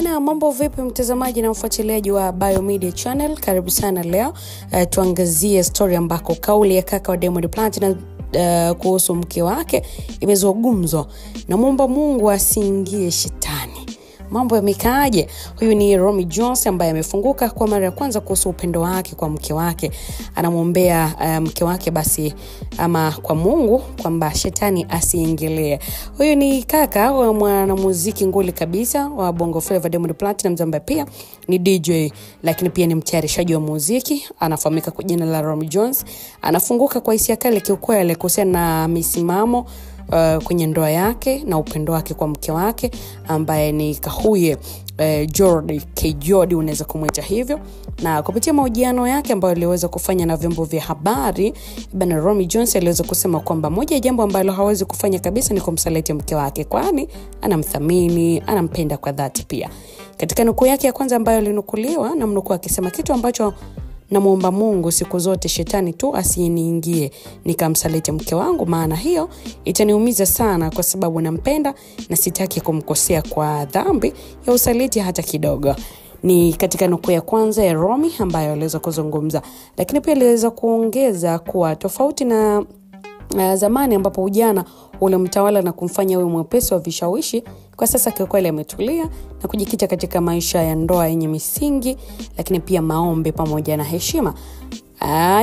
Bana, mambo vipi mtazamaji na mfuatiliaji wa Biomedia Channel? Karibu sana leo. Tuangazie story ambako kauli ya kaka wa Diamond Platnumz kuhusu mke wake imezua gumzo na muomba Mungu asiingie shetani. Mambo yamekaaje? Huyu ni Romy Jones ambaye amefunguka kwa mara ya kwanza kuhusu upendo wake kwa mke wake. Anamwombea mke wake basi ama kwa Mungu kwamba shetani asiingilie. Huyu ni kaka wa mwanamuziki nguli kabisa wa Bongo Flava Diamond Platnumz ambaye pia ni DJ lakini pia ni mtayarishaji wa muziki. Anafahamika kwa jina la Romy Jones. Anafunguka kwa hisia kali kiukweli kuhusiana na misimamo kwenye ndoa yake na upendo wake kwa mke wake ambaye ni Kahuye Jordy unaweza kumuita hivyo. Na kupitia mahojiano yake ambayo aliweza kufanya na vyombo vya habari, bwana Romy Jones aliweza kusema kwamba moja ya jambo ambalo hawezi kufanya kabisa ni kumsaliti mke wake, kwani anamthamini, anampenda kwa dhati pia. Katika nukuu yake ya kwanza ambayo alinukuliwa na mnukuu akisema kitu ambacho namuomba Mungu siku zote shetani tu asiniingie nikamsaliti mke wangu, maana hiyo itaniumiza sana kwa sababu nampenda na sitaki kumkosea kwa dhambi ya usaliti hata kidogo. Ni katika nukuu ya kwanza ya Romy ambayo aliweza kuzungumza, lakini pia aliweza kuongeza kuwa tofauti na zamani ambapo ujana ule mtawala na kumfanya awe mwepesi wa vishawishi, kwa sasa kwa kweli ametulia na kujikita katika maisha ya ndoa yenye misingi lakini pia maombi pamoja na heshima.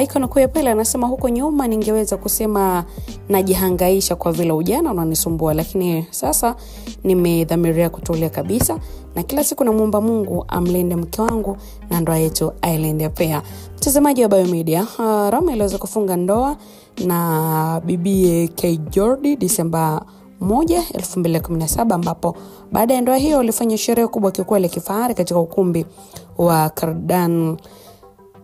Iko nukuu ya pili anasema, huko nyuma ningeweza kusema najihangaisha kwa vile ujana unanisumbua, lakini sasa nimedhamiria kutulia kabisa na kila siku namuomba Mungu amlinde mke wangu na ndoa yetu ailinde pia. Mtazamaji wa Biomedia, Romy aliweza kufunga ndoa na bibi Jordy Disemba 1, 2017 ambapo baada ya ndoa hiyo walifanya sherehe kubwa kikweli kifahari katika ukumbi wa Kardan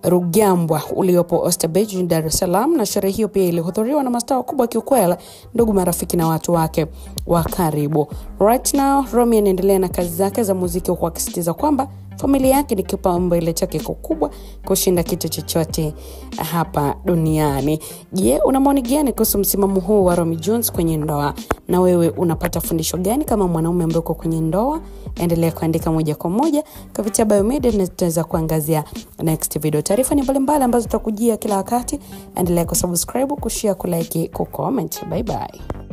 Rugambwa uliopo Oysterbay Dar es Salaam, na sherehe hiyo pia ilihudhuriwa na mastaa wakubwa kiukweli, ndugu, marafiki na watu wake wa karibu. Right now Romy anaendelea na kazi zake za muziki huku akisisitiza kwamba familia yake ni kipaumbele chake kikubwa kushinda kitu chochote hapa duniani. Je, una maoni gani kuhusu msimamo huu wa Romy Jones kwenye ndoa? Na wewe unapata fundisho gani kama mwanaume ambaye uko kwenye ndoa? Endelea kuandika moja kwa moja kupitia Biomedia na tutaweza kuangazia next video. Taarifa ni mbalimbali ambazo tutakujia kila wakati. Endelea kusubscribe, kushare, kulike, kucomment. Bye bye.